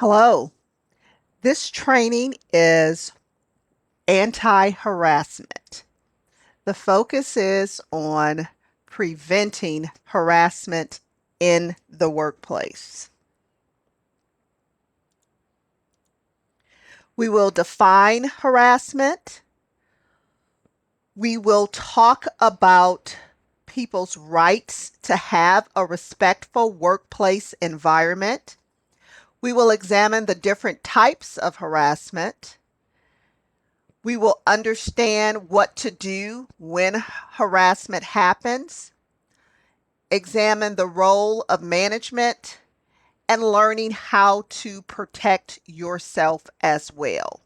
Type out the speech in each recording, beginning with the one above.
Hello. This training is anti-harassment. The focus is on preventing harassment in the workplace. We will define harassment. We will talk about people's rights to have a respectful workplace environment. We will examine the different types of harassment. We will understand what to do when harassment happens, examine the role of management, and learning how to protect yourself as well.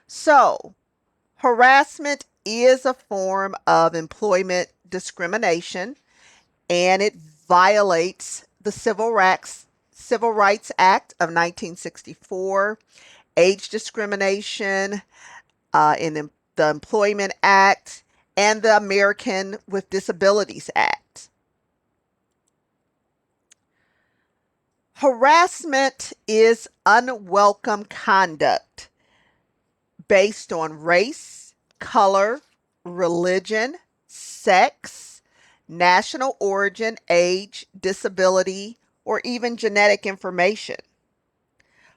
So, harassment is a form of employment discrimination, and it violates the Civil Rights Act of 1964, age discrimination, in the Employment Act, and the American with Disabilities Act. Harassment is unwelcome conduct based on race, color, religion, sex, national origin, age, disability, or even genetic information.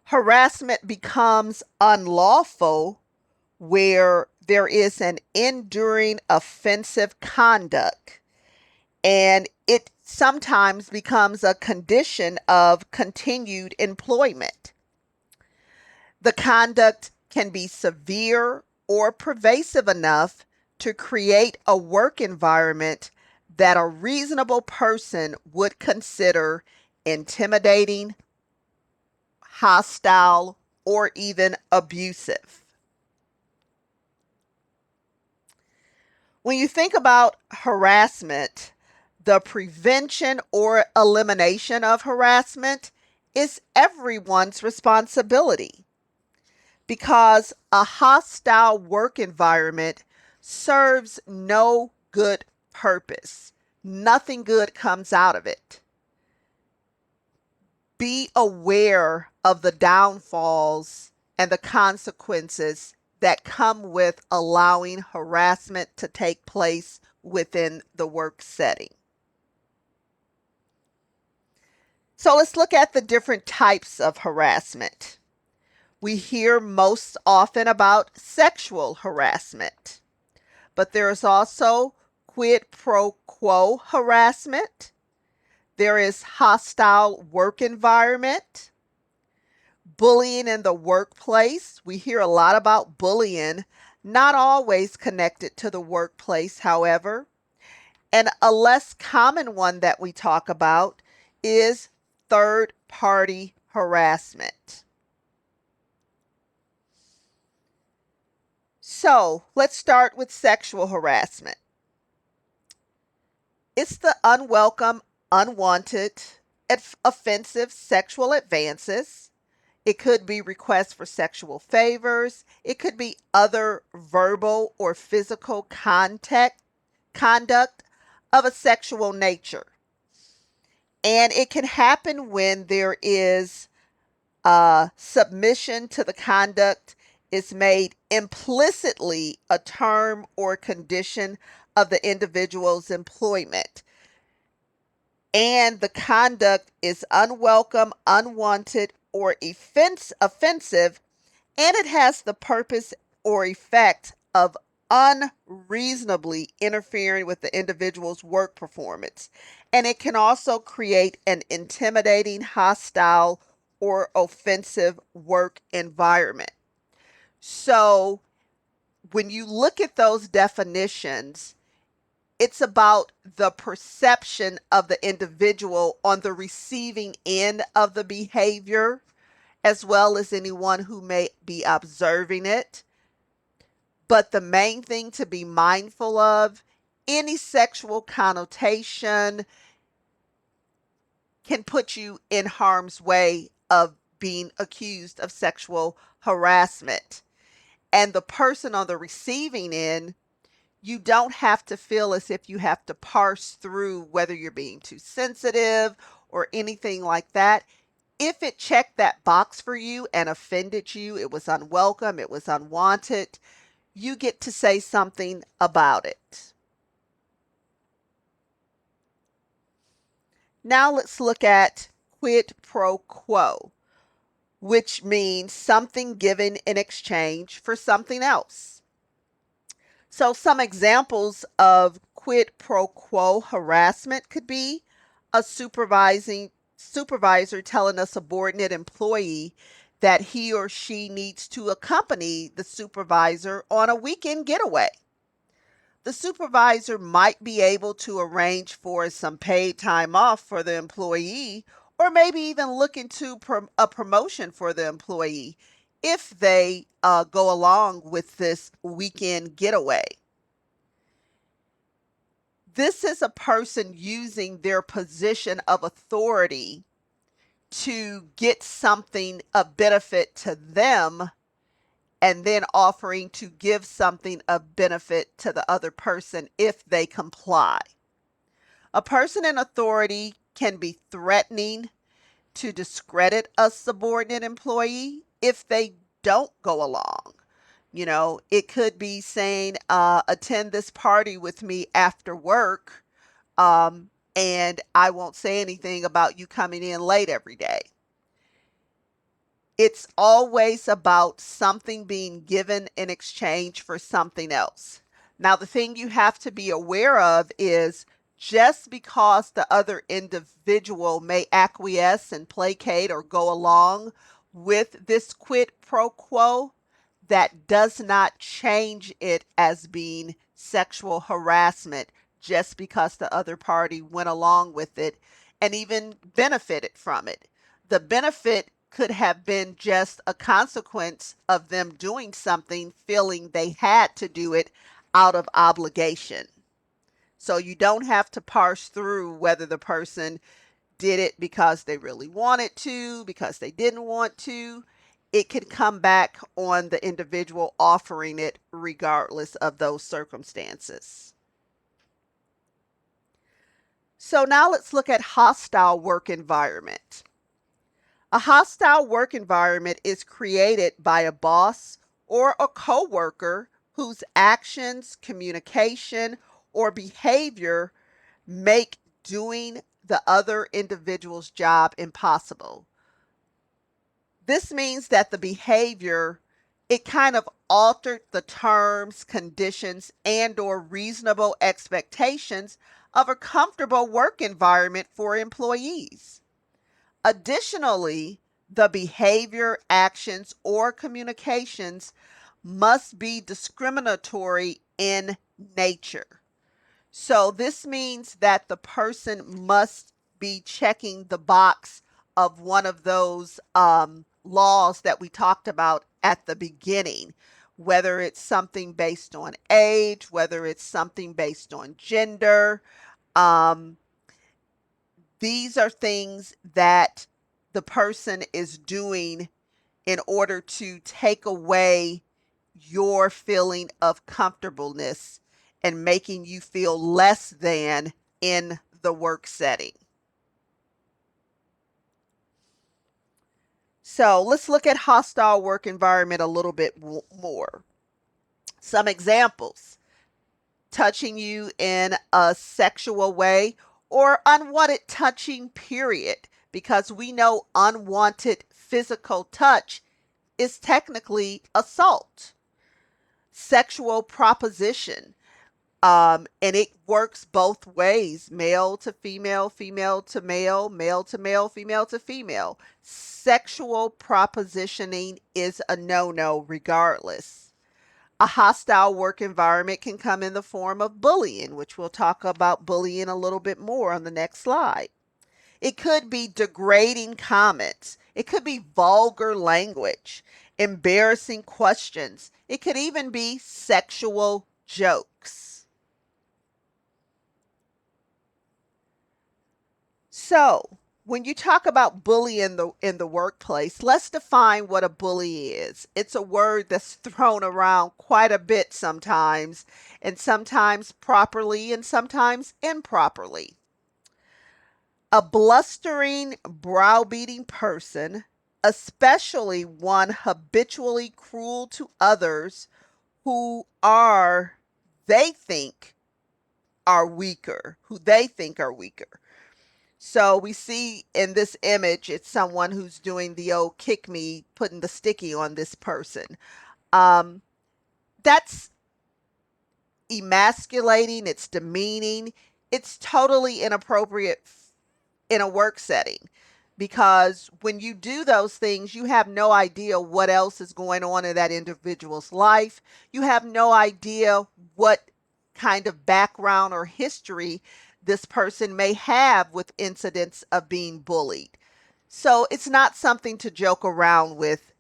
Harassment becomes unlawful where there is an enduring offensive conduct, and it sometimes becomes a condition of continued employment. The conduct can be severe or pervasive enough to create a work environment that a reasonable person would consider intimidating, hostile, or even abusive. When you think about harassment, the prevention or elimination of harassment is everyone's responsibility because a hostile work environment serves no good purpose. Nothing good comes out of it. Be aware of the downfalls and the consequences that come with allowing harassment to take place within the work setting. So let's look at the different types of harassment. We hear most often about sexual harassment, but there is also quid pro quo harassment. There is hostile work environment, bullying in the workplace. We hear a lot about bullying, not always connected to the workplace, however. And a less common one that we talk about is third party harassment. So let's start with sexual harassment. It's the unwelcome, unwanted, offensive sexual advances. It could be requests for sexual favors. It could be other verbal or physical conduct of a sexual nature. And it can happen when there is submission to the conduct is made implicitly a term or condition of the individual's employment. And the conduct is unwelcome, unwanted, or offensive, and it has the purpose or effect of unreasonably interfering with the individual's work performance. And it can also create an intimidating, hostile, or offensive work environment. So when you look at those definitions, it's about the perception of the individual on the receiving end of the behavior, as well as anyone who may be observing it. But the main thing to be mindful of, any sexual connotation can put you in harm's way of being accused of sexual harassment. And the person on the receiving end, you don't have to feel as if you have to parse through whether you're being too sensitive or anything like that. If it checked that box for you and offended you, it was unwelcome, it was unwanted, you get to say something about it. Now let's look at quid pro quo, which means something given in exchange for something else. So some examples of quid pro quo harassment could be a supervisor telling a subordinate employee that he or she needs to accompany the supervisor on a weekend getaway. The supervisor might be able to arrange for some paid time off for the employee, or maybe even look into a promotion for the employee if they go along with this weekend getaway. This is a person using their position of authority to get something of benefit to them and then offering to give something of benefit to the other person if they comply. A person in authority can be threatening to discredit a subordinate employee if they don't go along. It could be saying, attend this party with me after work, and I won't say anything about you coming in late every day. It's always about something being given in exchange for something else. Now, the thing you have to be aware of is just because the other individual may acquiesce and placate or go along with this quid pro quo, that does not change it as being sexual harassment just because the other party went along with it and even benefited from it. The benefit could have been just a consequence of them doing something, feeling they had to do it out of obligation. So you don't have to parse through whether the person did it because they really wanted to, because they didn't want to. It could come back on the individual offering it regardless of those circumstances. So now let's look at hostile work environment. A hostile work environment is created by a boss or a coworker whose actions, communication, or behavior make doing the other individual's job impossible. This means that the behavior, it kind of altered the terms, conditions, and or reasonable expectations of a comfortable work environment for employees. Additionally, the behavior, actions, or communications must be discriminatory in nature. So this means that the person must be checking the box of one of those laws that we talked about at the beginning, whether it's something based on age, whether it's something based on gender. Um, these are things that the person is doing in order to take away your feeling of comfortableness and making you feel less than in the work setting. So let's look at hostile work environment a little bit more. Some examples: touching you in a sexual way or unwanted touching, period, because we know unwanted physical touch is technically assault. Sexual proposition, and it works both ways: male to female, female to male, male to male, female to female. Sexual propositioning is a no no regardless. A hostile work environment can come in the form of bullying, which we'll talk about bullying a little bit more on the next slide. It could be degrading comments. It could be vulgar language, embarrassing questions. It could even be sexual jokes. So, when you talk about bully in the workplace, let's define what a bully is. It's a word that's thrown around quite a bit sometimes, and sometimes properly and sometimes improperly. A blustering, browbeating person, especially one habitually cruel to others who are, they think, are weaker, who they think are weaker. So we see in this image, it's someone who's doing the old kick me, putting the sticky on this person. That's emasculating, it's demeaning, it's totally inappropriate in a work setting, because when you do those things, you have no idea what else is going on in that individual's life. You have no idea what kind of background or history this person may have with incidents of being bullied. So it's not something to joke around with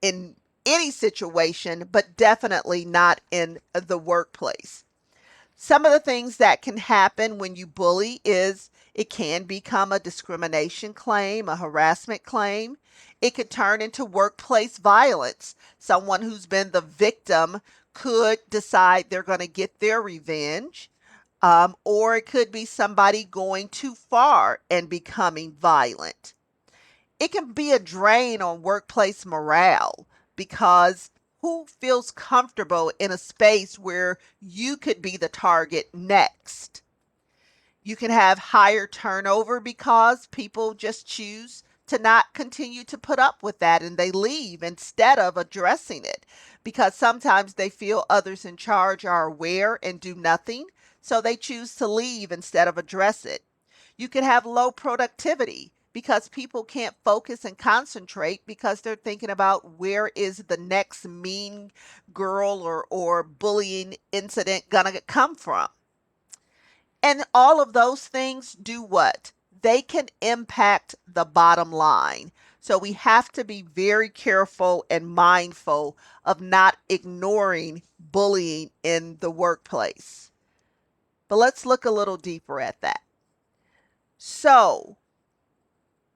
in any situation, but definitely not in the workplace. Some of the things that can happen when you bully is it can become a discrimination claim, a harassment claim. It could turn into workplace violence. Someone who's been the victim could decide they're going to get their revenge. Or it could be somebody going too far and becoming violent. It can be a drain on workplace morale, because who feels comfortable in a space where you could be the target next? You can have higher turnover because people just choose to not continue to put up with that and they leave instead of addressing it, because sometimes they feel others in charge are aware and do nothing. So they choose to leave instead of address it. You can have low productivity because people can't focus and concentrate because they're thinking about where is the next mean girl or bullying incident gonna come from. And all of those things do what? They can impact the bottom line. So we have to be very careful and mindful of not ignoring bullying in the workplace. But let's look a little deeper at that. So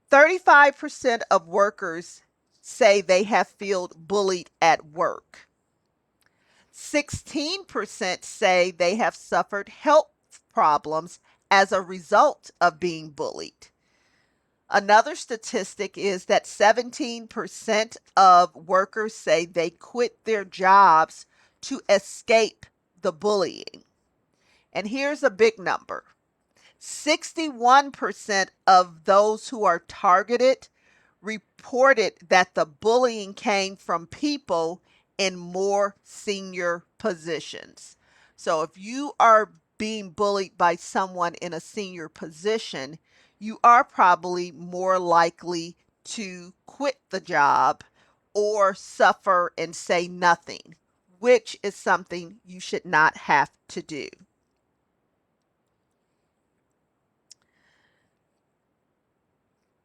35% of workers say they have felt bullied at work. 16% say they have suffered health problems as a result of being bullied. Another statistic is that 17% of workers say they quit their jobs to escape the bullying. And here's a big number: 61% of those who are targeted reported that the bullying came from people in more senior positions. So if you are being bullied by someone in a senior position, you are probably more likely to quit the job or suffer and say nothing, which is something you should not have to do.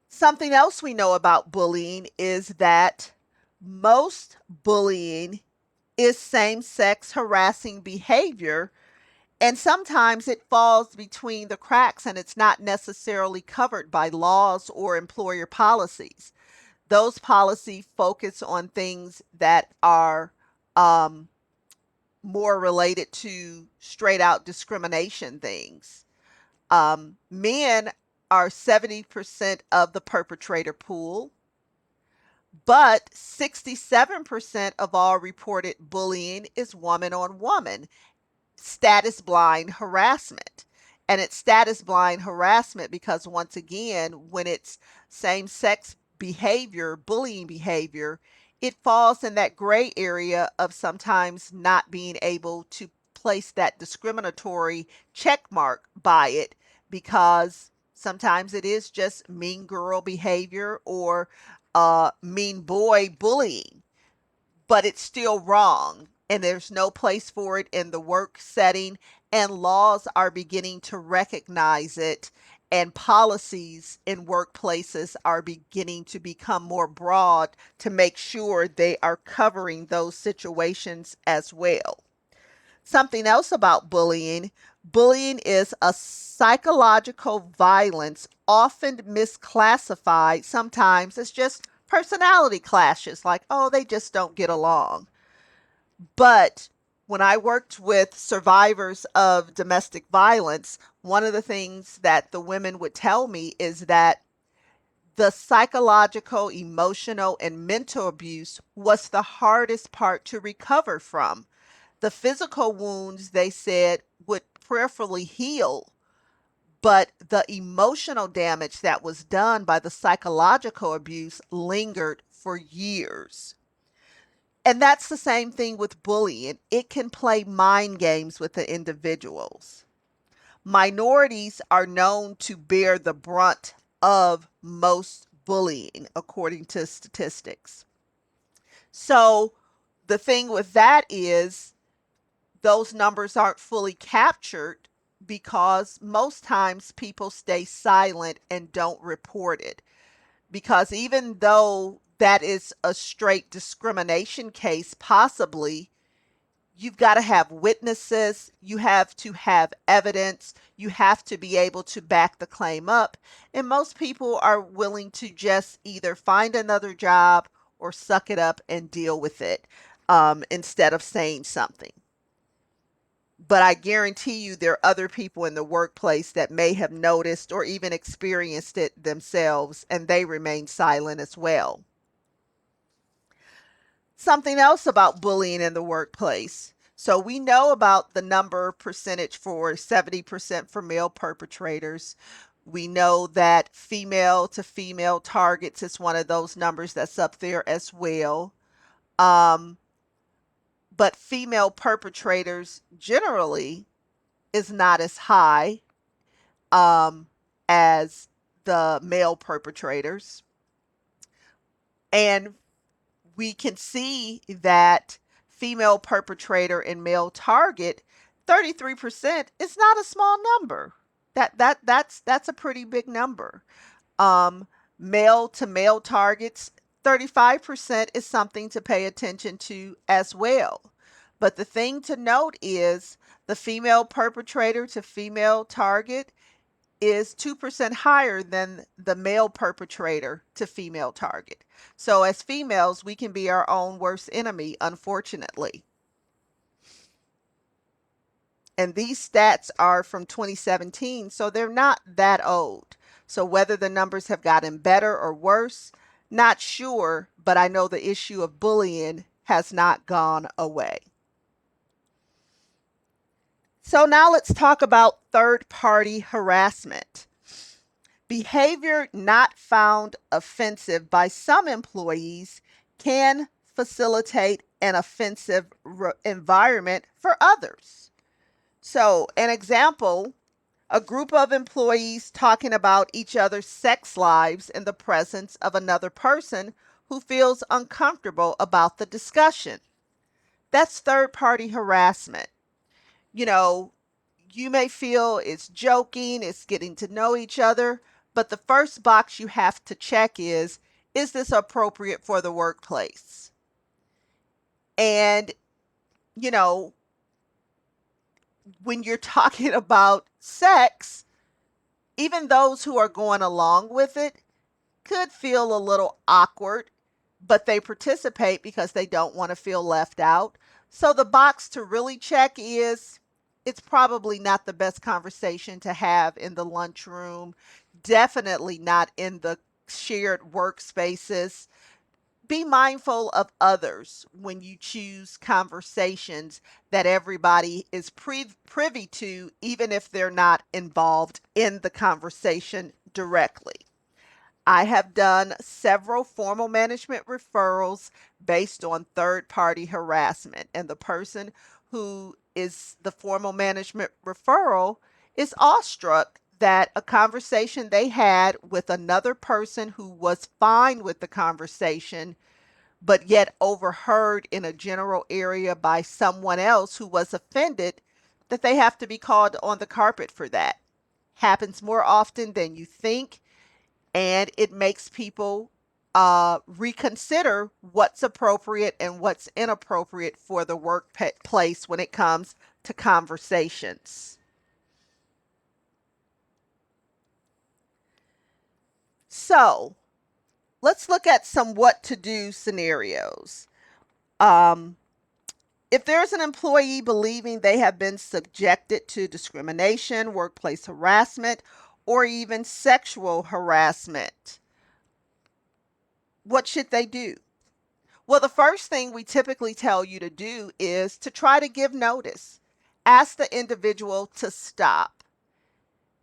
Something else we know about bullying is that most bullying is same sex harassing behavior, and sometimes it falls between the cracks and it's not necessarily covered by laws or employer policies. Those policies focus on things that are um, more related to straight out discrimination things. Men are 70% of the perpetrator pool, but 67% of all reported bullying is woman on woman, status blind harassment. And it's status blind harassment because, once again, when it's same sex behavior, bullying behavior, it falls in that gray area of sometimes not being able to place that discriminatory check mark by it, because sometimes it is just mean girl behavior or mean boy bullying, but it's still wrong and there's no place for it in the work setting, and laws are beginning to recognize it, and policies in workplaces are beginning to become more broad to make sure they are covering those situations as well. Something else about bullying is a psychological violence, often misclassified sometimes as just personality clashes, like, oh, they just don't get along. But When I worked with survivors of domestic violence, one of the things that the women would tell me is that the psychological, emotional, and mental abuse was the hardest part to recover from. The physical wounds, they said, would prayerfully heal, but the emotional damage that was done by the psychological abuse lingered for years. And that's the same thing with bullying. It can play mind games with the individuals. Minorities are known to bear the brunt of most bullying, according to statistics. So the thing with that is those numbers aren't fully captured because most times people stay silent and don't report it. Because even though that is a straight discrimination case, possibly, you've got to have witnesses, you have to have evidence, you have to be able to back the claim up. And most people are willing to just either find another job or suck it up and deal with it instead of saying something. But I guarantee you there are other people in the workplace that may have noticed or even experienced it themselves, and they remain silent as well. Something else about bullying in the workplace. So we know about the number percentage for 70% for male perpetrators. We know that female to female targets is one of those numbers that's up there as well. Um, but female perpetrators generally is not as high as the male perpetrators. And we can see that female perpetrator and male target, 33% is not a small number. That's a pretty big number. Um, Male to male targets, 35% is something to pay attention to as well. But the thing to note is the female perpetrator to female target is 2% higher than the male perpetrator to female target. So as females, we can be our own worst enemy, unfortunately. And these stats are from 2017, so they're not that old. So whether the numbers have gotten better or worse, not sure, but I know the issue of bullying has not gone away. So now let's talk about third-party harassment. Behavior not found offensive by some employees can facilitate an offensive environment for others. So, an example, a group of employees talking about each other's sex lives in the presence of another person who feels uncomfortable about the discussion. That's third party harassment. You know, you may feel it's joking, it's getting to know each other, but the first box you have to check is this appropriate for the workplace? And, you know, when you're talking about sex, even those who are going along with it could feel a little awkward, but they participate because they don't want to feel left out. So the box to really check is it's probably not the best conversation to have in the lunchroom, definitely not in the shared workspaces. Be mindful of others when you choose conversations that everybody is privy to, even if they're not involved in the conversation directly. I have done several formal management referrals based on third party harassment, and the person who is the formal management referral is awestruck that a conversation they had with another person who was fine with the conversation, but yet overheard in a general area by someone else who was offended, that they have to be called on the carpet for that. Happens more often than you think, and it makes people reconsider what's appropriate and what's inappropriate for the workplace when it comes to conversations. So let's look at some what to do scenarios. Um, If there's an employee believing they have been subjected to discrimination, workplace harassment, or even sexual harassment, what should they do? Well, the first thing we typically tell you to do is to try to give notice. Ask the individual to stop.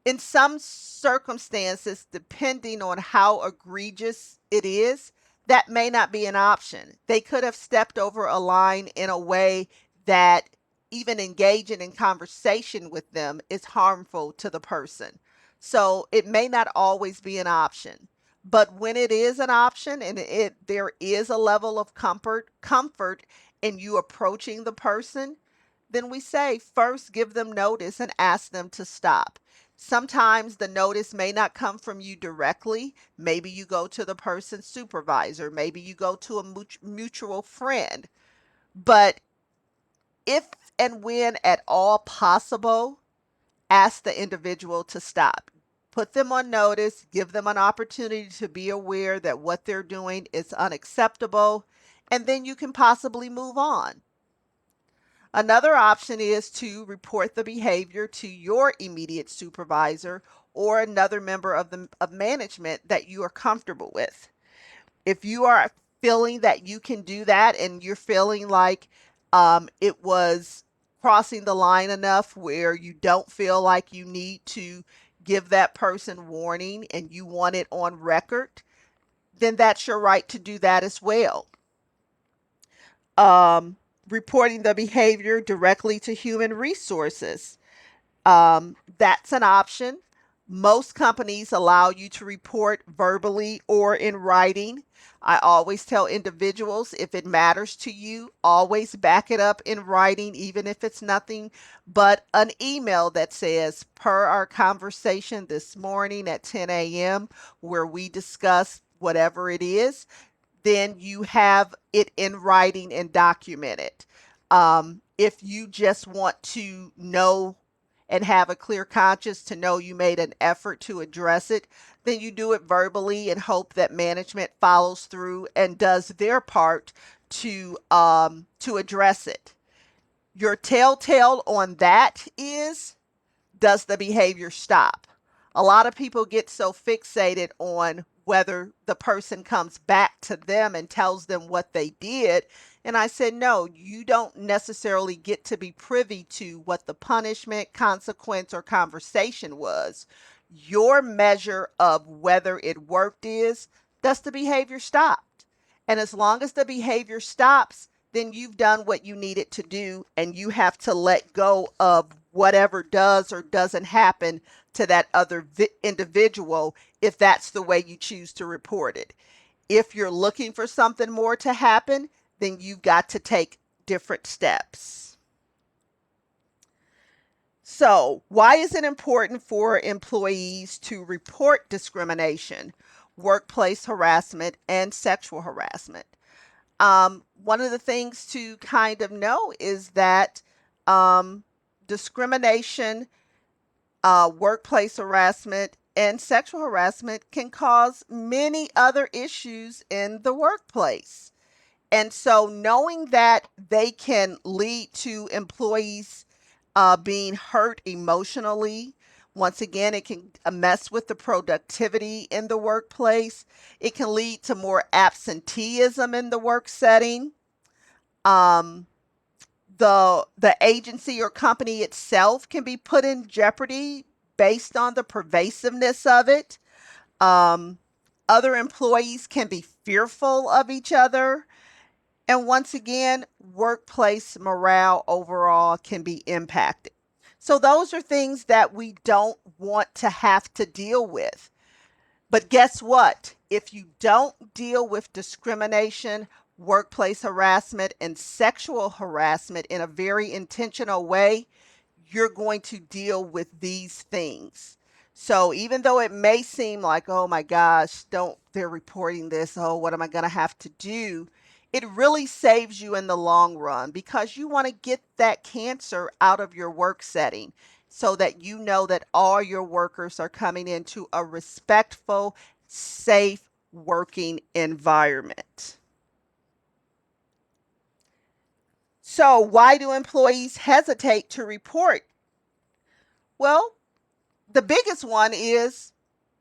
In some circumstances, depending on how egregious it is, that may not be an option. They could have stepped over a line in a way that even engaging in conversation with them is harmful to the person. So it may not always be an option. But when it is an option and there is a level of comfort in you approaching the person, then we say first give them notice and ask them to stop. Sometimes the notice may not come from you directly. Maybe you go to the person's supervisor. Maybe you go to a mutual friend. But if and when at all possible, ask the individual to stop. Put them on notice, give them an opportunity to be aware that what they're doing is unacceptable, and then you can possibly move on. Another option is to report the behavior to your immediate supervisor or another member of management that you are comfortable with. If you are feeling that you can do that and you're feeling like it was crossing the line enough where you don't feel like you need to give that person warning and you want it on record, then that's your right to do that as well. Um, Reporting the behavior directly to human resources. That's an option. Most companies allow you to report verbally or in writing. I always tell individuals if it matters to you, always back it up in writing, even if it's nothing but an email that says, per our conversation this morning at 10 a.m., where we discuss whatever it is, then you have it in writing and document it. If you just want to know and have a clear conscience to know you made an effort to address it, then you do it verbally and hope that management follows through and does their part to address it. Your telltale on that is, does the behavior stop? A lot of people get so fixated on whether the person comes back to them and tells them what they did. And I said, no, you don't necessarily get to be privy to what the punishment, consequence, or conversation was. Your measure of whether it worked is, does the behavior stop? And as long as the behavior stops, then you've done what you needed to do, and you have to let go of whatever does or doesn't happen to that other individual if that's the way you choose to report it. If you're looking for something more to happen, then you've got to take different steps. So, why is it important for employees to report discrimination, workplace harassment, and sexual harassment? One of the things to kind of know is that discrimination, workplace harassment, and sexual harassment can cause many other issues in the workplace. And so, knowing that they can lead to employees being hurt emotionally, once again, it can mess with the productivity in the workplace. It can lead to more absenteeism in the work setting. Um, the agency or company itself can be put in jeopardy based on the pervasiveness of it. Um, Other employees can be fearful of each other. And once again, workplace morale overall can be impacted. So, those are things that we don't want to have to deal with. But guess what? If you don't deal with discrimination, workplace harassment, and sexual harassment in a very intentional way, you're going to deal with these things. So even though it may seem like, oh my gosh, don't they're reporting this, oh, what am I going to have to do? It really saves you in the long run because you want to get that cancer out of your work setting so that you know that all your workers are coming into a respectful, safe working environment. So, why do employees hesitate to report? Well, the biggest one is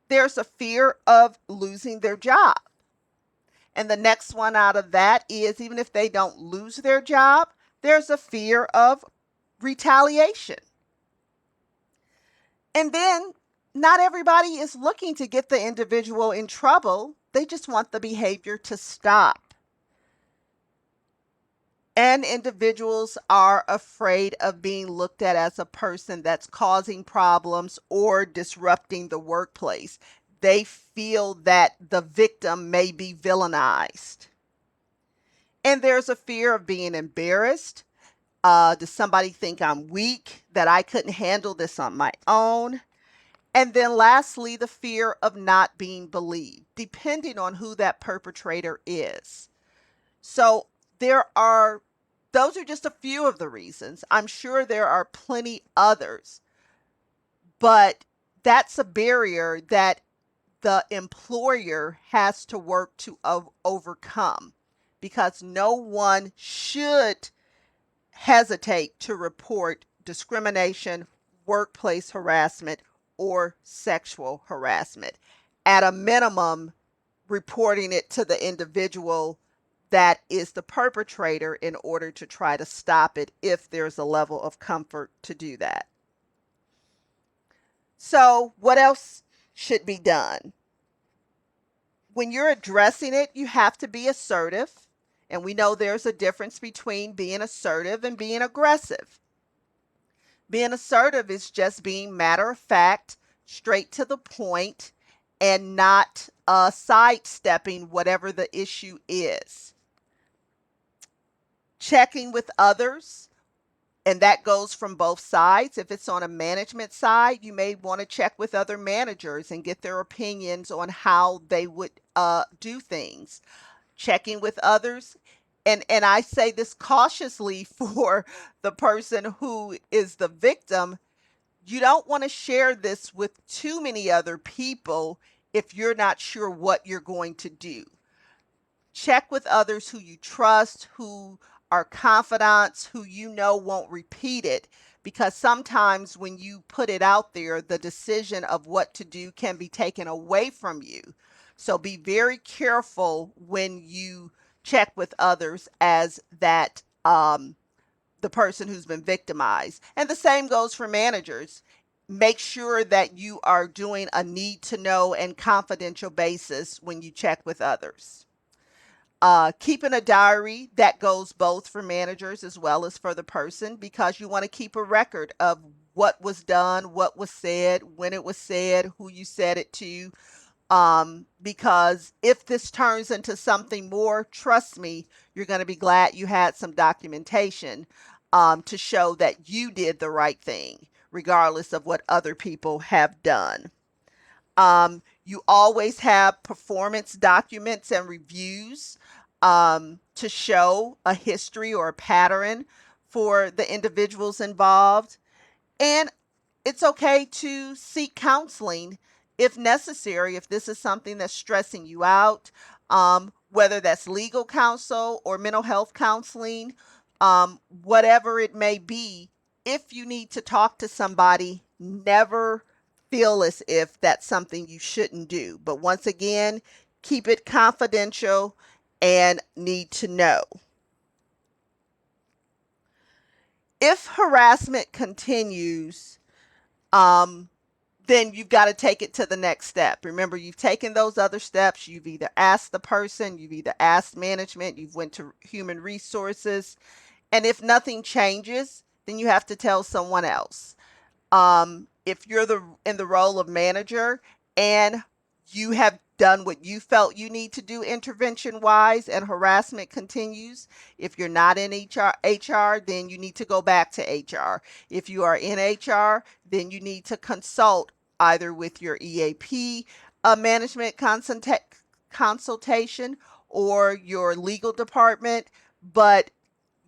there's a fear of losing their job. And the next one out of that is even if they don't lose their job, there's a fear of retaliation. And then not everybody is looking to get the individual in trouble. They just want the behavior to stop. And individuals are afraid of being looked at as a person that's causing problems or disrupting the workplace. They feel that the victim may be villainized. And there's a fear of being embarrassed. Does somebody think I'm weak, that I couldn't handle this on my own? And then lastly, the fear of not being believed, depending on who that perpetrator is. So those are just a few of the reasons. I'm sure there are plenty others, but that's a barrier that the employer has to work to overcome because no one should hesitate to report discrimination, workplace harassment, or sexual harassment. At a minimum, reporting it to the individual that is the perpetrator in order to try to stop it if there's a level of comfort to do that. So, what else should be done? When you're addressing it, you have to be assertive. And we know there's a difference between being assertive and being aggressive. Being assertive is just being matter of fact, straight to the point, and not sidestepping whatever the issue is. Checking with others, and that goes from both sides. If it's on a management side, you may want to check with other managers and get their opinions on how they would do things. Checking with others, and I say this cautiously for the person who is the victim. You don't want to share this with too many other people if you're not sure what you're going to do. Check with others who you trust, who are confidants, who you know won't repeat it. Because sometimes when you put it out there, the decision of what to do can be taken away from you. So be very careful when you check with others as the person who's been victimized. And the same goes for managers. Make sure that you are doing a need to know and confidential basis when you check with others. Keeping a diary that goes both for managers as well as for the person because you want to keep a record of what was done, what was said, when it was said, who you said it to. Because if this turns into something more, trust me, you're going to be glad you had some documentation to show that you did the right thing, regardless of what other people have done. You always have performance documents and reviews to show a history or a pattern for the individuals involved. And it's okay to seek counseling if necessary, if this is something that's stressing you out, whether that's legal counsel or mental health counseling, whatever it may be. If you need to talk to somebody, never feel as if that's something you shouldn't do. But once again, keep it confidential and need to know. If harassment continues, um, then you've got to take it to the next step. Remember, you've taken those other steps. You've either asked the person, you've either asked management, you've went to human resources, and if nothing changes, then you have to tell someone else. If you're in the role of manager and you have done what you felt you need to do intervention wise and harassment continues, if you're not in HR, then you need to go back to HR. If you are in HR, then you need to consult either with your EAP management consultation or your legal department, but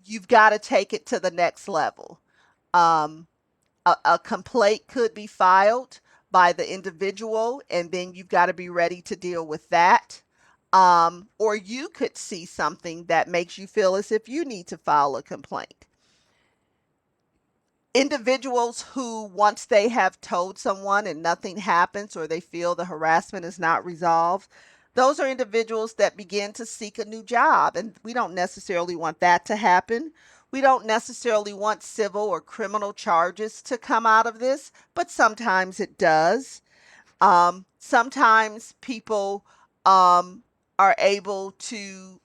you've got to take it to the next level. Um, a complaint could be filed by the individual, and then you've got to be ready to deal with that. or you could see something that makes you feel as if you need to file a complaint. Individuals who, once they have told someone and nothing happens, or they feel the harassment is not resolved, those are individuals that begin to seek a new job. And we don't necessarily want that to happen. We don't necessarily want civil or criminal charges to come out of this, but sometimes it does. Sometimes people are able to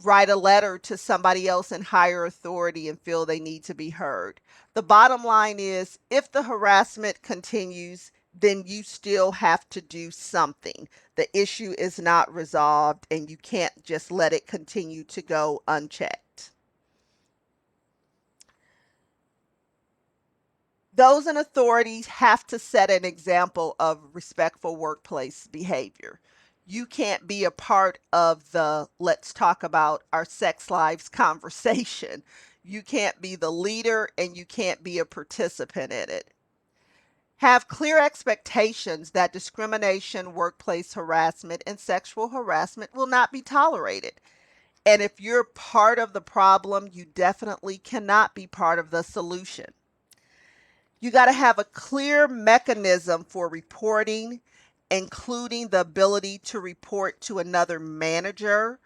write a letter to somebody else in higher authority and feel they need to be heard. The bottom line is, if the harassment continues, then you still have to do something. The issue is not resolved, and you can't just let it continue to go unchecked. Those in authority have to set an example of respectful workplace behavior. You can't be a part of the let's talk about our sex lives conversation. You can't be the leader, and you can't be a participant in it. Have clear expectations that discrimination, workplace harassment, and sexual harassment will not be tolerated. And if you're part of the problem, you definitely cannot be part of the solution. You got to have a clear mechanism for reporting, including the ability to report to another manager.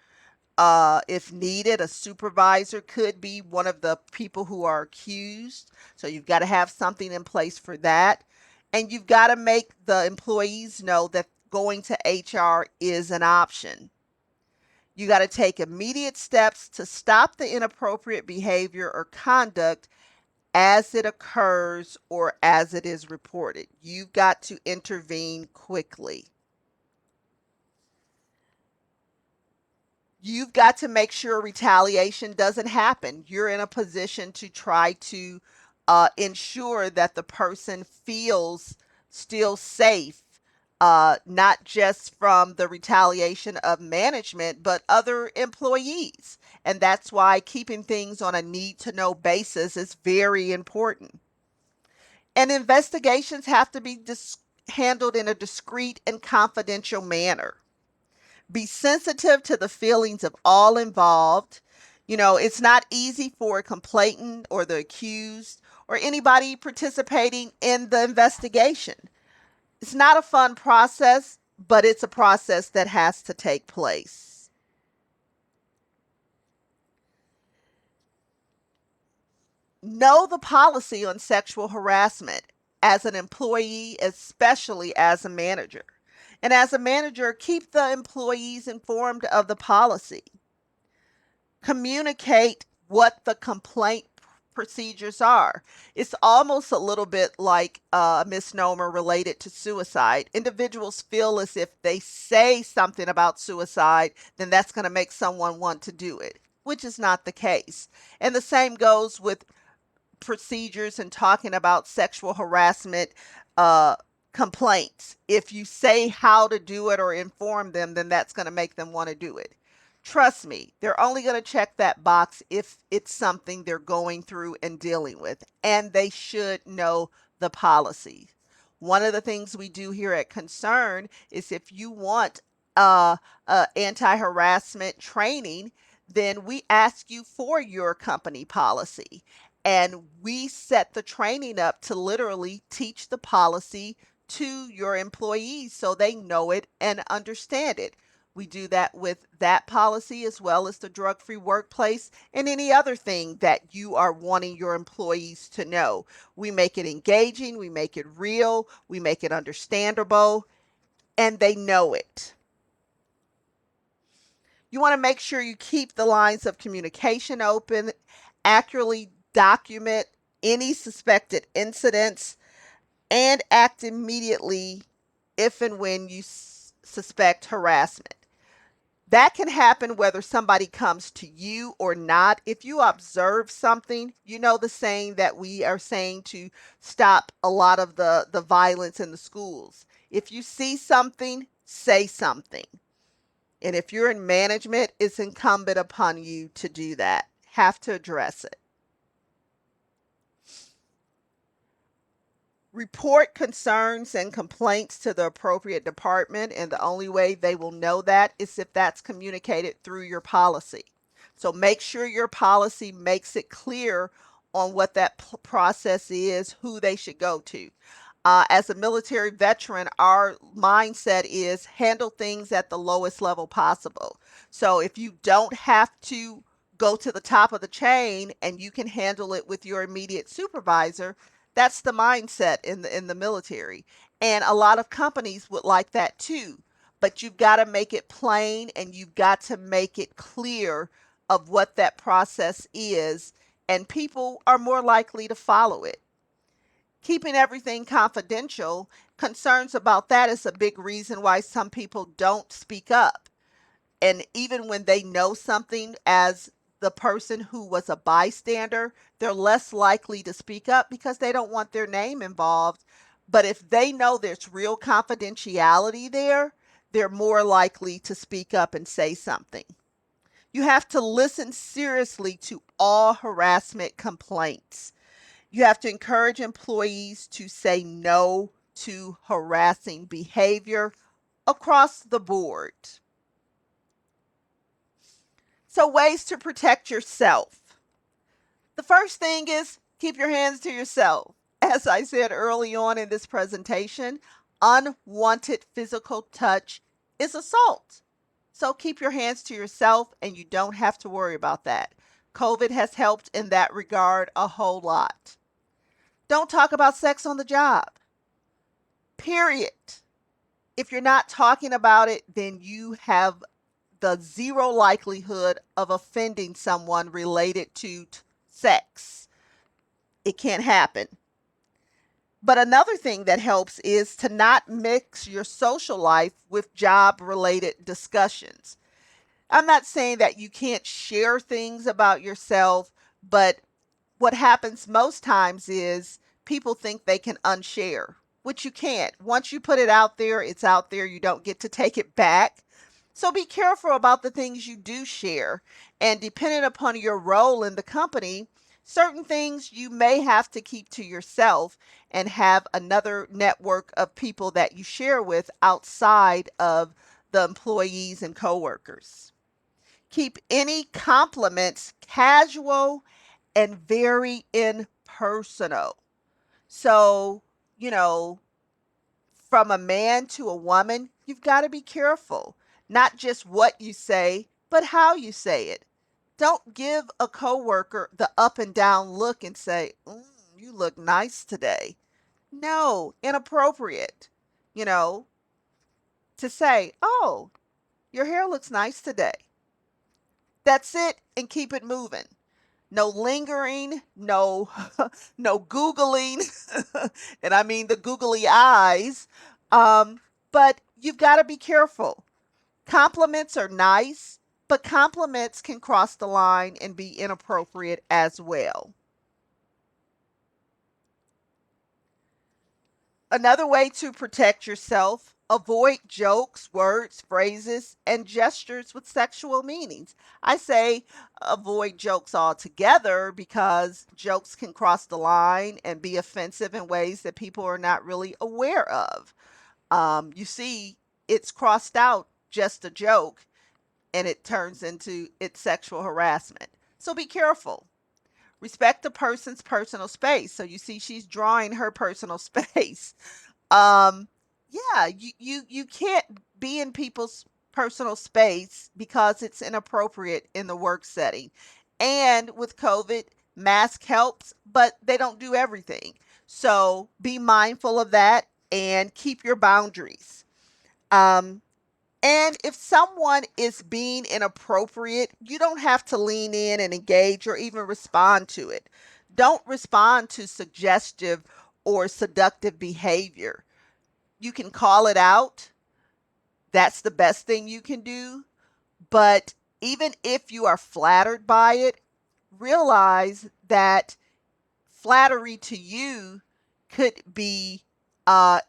If needed, a supervisor could be one of the people who are accused. So you've got to have something in place for that. And you've got to make the employees know that going to HR is an option. You got to take immediate steps to stop the inappropriate behavior or conduct as it occurs or as it is reported. You've got to intervene quickly. You've got to make sure retaliation doesn't happen. You're in a position to try to ensure that the person feels still safe, not just from the retaliation of management, but other employees. And that's why keeping things on a need to know basis is very important. And investigations have to be handled in a discreet and confidential manner. Be sensitive to the feelings of all involved. It's not easy for a complainant or the accused or anybody participating in the investigation. It's not a fun process, but it's a process that has to take place. Know the policy on sexual harassment as an employee, especially as a manager. And as a manager, keep the employees informed of the policy. Communicate what the complaint procedures are. It's almost a little bit like a misnomer related to suicide. Individuals feel as if they say something about suicide, then that's going to make someone want to do it, which is not the case. And the same goes with procedures and talking about sexual harassment uh, complaints. If you say how to do it or inform them, then that's going to make them want to do it. Trust me, they're only going to check that box if it's something they're going through and dealing with, and they should know the policy. One of the things we do here at Concern is, if you want anti-harassment training, then we ask you for your company policy. And we set the training up to literally teach the policy to your employees so they know it and understand it. We do that with that policy, as well as the drug free workplace and any other thing that you are wanting your employees to know. We make it engaging, we make it real, we make it understandable, and they know it. You want to make sure you keep the lines of communication open, accurately document any suspected incidents, and act immediately if and when you suspect harassment. That can happen whether somebody comes to you or not. If you observe something, you know the saying that we are saying to stop a lot of the violence in the schools. If you see something, say something. And if you're in management, it's incumbent upon you to do that. Have to address it. Report concerns and complaints to the appropriate department, and the only way they will know that is if that's communicated through your policy. So make sure your policy makes it clear on what that process is, who they should go to. As a military veteran, our mindset is handle things at the lowest level possible. So if you don't have to go to the top of the chain and you can handle it with your immediate supervisor, that's the mindset in the military. And a lot of companies would like that too. But you've got to make it plain and you've got to make it clear of what that process is, and people are more likely to follow it. Keeping everything confidential, concerns about that is a big reason why some people don't speak up. And even when they know something, as the person who was a bystander, they're less likely to speak up because they don't want their name involved. But if they know there's real confidentiality there, they're more likely to speak up and say something. You have to listen seriously to all harassment complaints. You have to encourage employees to say no to harassing behavior across the board. So, ways to protect yourself. The first thing is keep your hands to yourself. As I said early on in this presentation, unwanted physical touch is assault. So, keep your hands to yourself and you don't have to worry about that. COVID has helped in that regard a whole lot. Don't talk about sex on the job. Period. If you're not talking about it, then you have the zero likelihood of offending someone related to sex. It can't happen. But another thing that helps is to not mix your social life with job related discussions. I'm not saying that you can't share things about yourself, but what happens most times is people think they can unshare, which you can't. Once you put it out there, it's out there. You don't get to take it back. So be careful about the things you do share. And depending upon your role in the company, certain things you may have to keep to yourself and have another network of people that you share with outside of the employees and coworkers. Keep any compliments casual and very impersonal. So, you know, from a man to a woman, you've got to be careful. Not just what you say, but how you say it. Don't give a coworker the up and down look and say, you look nice today. No, inappropriate. You know, to say, oh, your hair looks nice today. That's it, and keep it moving. No lingering, no no googling, and I mean the googly eyes. But you've got to be careful. Compliments are nice, but compliments can cross the line and be inappropriate as well. Another way to protect yourself, avoid jokes, words, phrases, and gestures with sexual meanings. I say avoid jokes altogether because jokes can cross the line and be offensive in ways that people are not really aware of. You see, it's crossed out just a joke and it turns into it's sexual harassment. So be careful. Respect the person's personal space. So you see, she's drawing her personal space. Um, yeah, you can't be in people's personal space because it's inappropriate in the work setting. And with COVID, mask helps, but they don't do everything. So be mindful of that and keep your boundaries. Um, and if someone is being inappropriate, you don't have to lean in and engage or even respond to it. Don't respond to suggestive or seductive behavior. You can call it out. That's the best thing you can do. But even if you are flattered by it, realize that flattery to you could be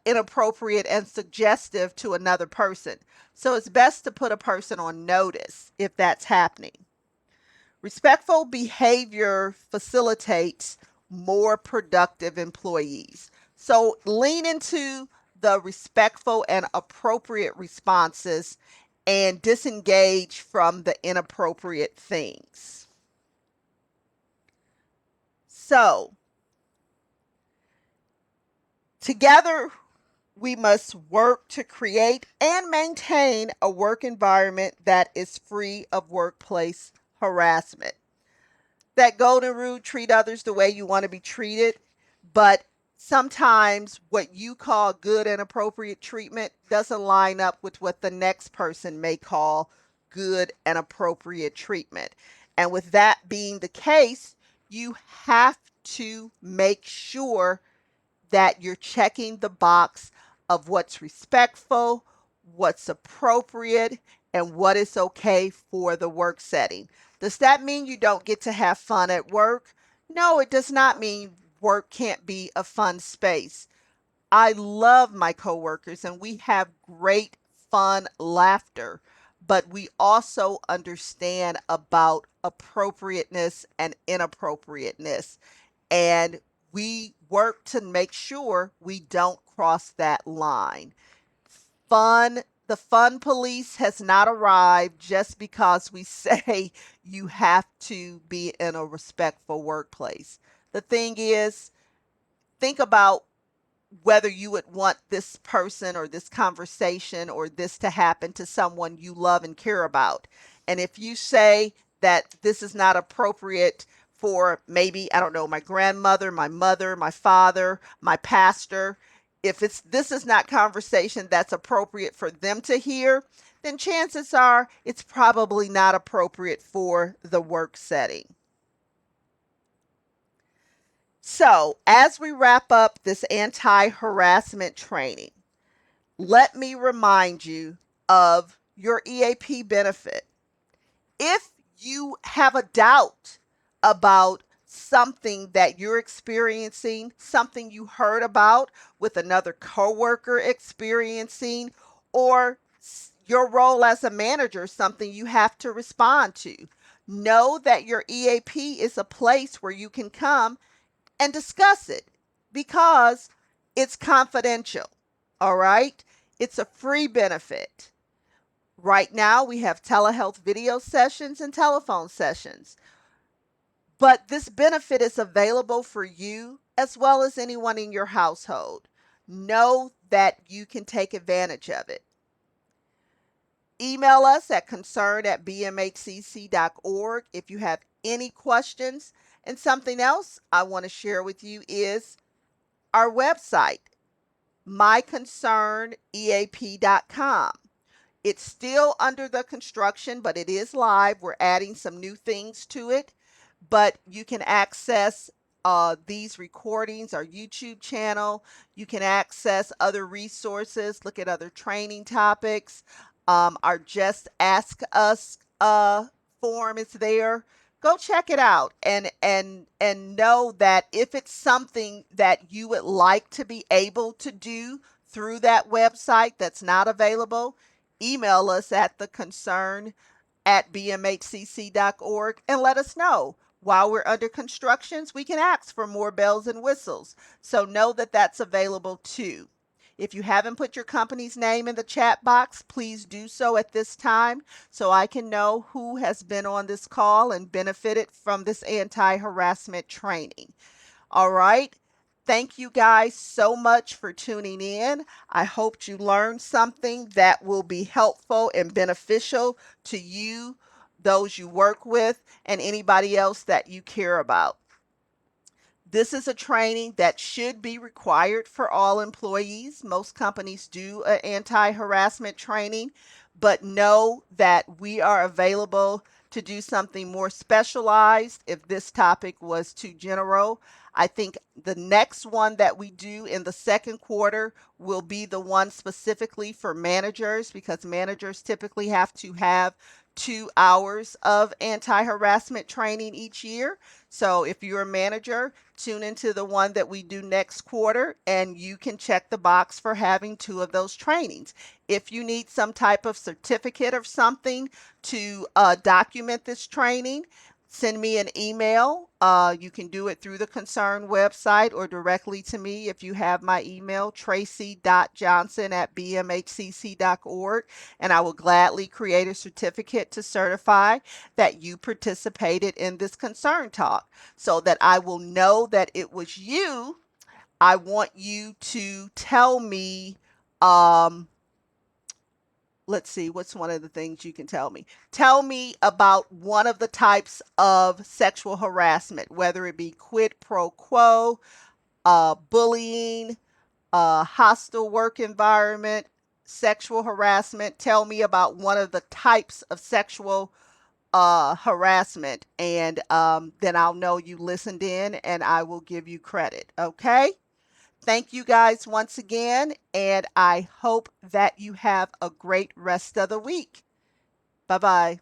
inappropriate and suggestive to another person. So it's best to put a person on notice if that's happening. Respectful behavior facilitates more productive employees. So lean into the respectful and appropriate responses and disengage from the inappropriate things. So, together, we must work to create and maintain a work environment that is free of workplace harassment. That golden rule, treat others the way you want to be treated, but sometimes what you call good and appropriate treatment doesn't line up with what the next person may call good and appropriate treatment. And with that being the case, you have to make sure that you're checking the box of what's respectful, what's appropriate, and what is okay for the work setting. Does that mean you don't get to have fun at work? No, it does not mean work can't be a fun space. I love my coworkers and we have great fun laughter, but we also understand about appropriateness and inappropriateness, and we work to make sure we don't cross that line. The fun police has not arrived just because we say you have to be in a respectful workplace. The thing is, think about whether you would want this person or this conversation or this to happen to someone you love and care about. And if you say that this is not appropriate for maybe, I don't know, my grandmother, my mother, my father, my pastor, if it's this is not conversation that's appropriate for them to hear, then chances are it's probably not appropriate for the work setting. So, as we wrap up this anti-harassment training, let me remind you of your EAP benefit. If you have a doubt about something that you're experiencing, something you heard about with another coworker experiencing, or your role as a manager, something you have to respond to, know that your EAP is a place where you can come and discuss it because it's confidential. All right. It's a free benefit. Right now, we have telehealth video sessions and telephone sessions, but this benefit is available for you as well as anyone in your household. Know that you can take advantage of it. Email us at concern@bmhcc.org if you have any questions. And something else I want to share with you is our website, myconcerneap.com. It's still under the construction, but it is live. We're adding some new things to it, but you can access these recordings, our YouTube channel. You can access other resources, look at other training topics. Our Just Ask Us form is there. Go check it out and know that if it's something that you would like to be able to do through that website that's not available, email us at theconcern@bmhcc.org and let us know. While we're under constructions, we can ask for more bells and whistles. So know that that's available too. If you haven't put your company's name in the chat box, please do so at this time so I can know who has been on this call and benefited from this anti-harassment training. All right. Thank you guys so much for tuning in. I hope you learned something that will be helpful and beneficial to you, those you work with, and anybody else that you care about. This is a training that should be required for all employees. Most companies do an anti-harassment training, but know that we are available to do something more specialized if this topic was too general. I think the next one that we do in the second quarter will be the one specifically for managers because managers typically have to have 2 hours of anti-harassment training each year. So if you're a manager, tune into the one that we do next quarter and you can check the box for having 2 of those trainings. If you need some type of certificate or something to document this training, send me an email. You can do it through the concern website or directly to me if you have my email, tracy.johnson@bmhcc.org, and I will gladly create a certificate to certify that you participated in this concern talk so that I will know that it was you. I want you to tell me, um, let's see, what's one of the things you can tell me? Tell me about one of the types of sexual harassment, whether it be quid pro quo, bullying, hostile work environment, sexual harassment. Tell me about one of the types of sexual harassment, and then I'll know you listened in and I will give you credit. Okay? Thank you guys once again, and I hope that you have a great rest of the week. Bye bye.